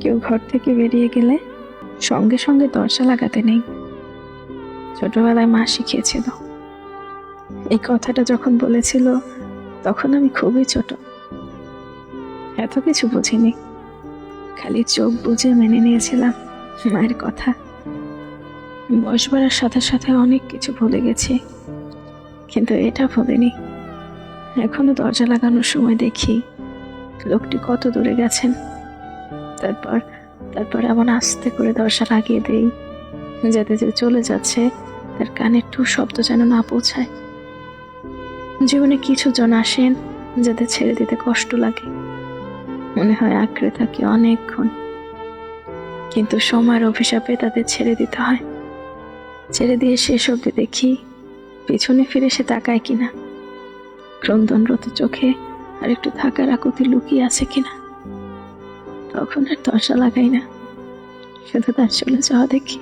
কেউ ঘর থেকে বেরিয়ে গেলে সঙ্গে সঙ্গে দরজা লাগাতে নেই। ছোটবেলায় মা শিখিয়েছিল। এই কথাটা যখন বলেছিল তখন আমি খুবই ছোট, এত কিছু বুঝিনি, খালি চোখ বুজে মেনে নিয়েছিলাম মায়ের কথা। বয়স বাড়ার সাথে সাথে অনেক কিছু ভুলে গেছি, কিন্তু এটা ভুলিনি। এখনো দরজা লাগানোর সময় দেখি লোকটি কত দূরে গেছেন, তারপর তারপর এমন আস্তে করে দরজা লাগিয়ে দেই যাতে যে চলে যাচ্ছে তার কানে একটু শব্দ যেন না পৌঁছায়। জীবনে কিছু জন আসেন যাদের ছেড়ে দিতে কষ্ট লাগে, মনে হয় আঁকড়ে থাকি অনেকক্ষণ, কিন্তু সময়ের অভিশাপে তাদের ছেড়ে দিতে হয়। ছেড়ে দিয়ে শেষ অবধি দেখি পেছনে ফিরে সে তাকায় কিনা, ক্রন্দনরত চোখে আর একটু থাকার আকুতি লুকিয়ে আছে কিনা। তখন আর দরজা লাগাই না, শুধু তার চলে যাওয়া দেখি।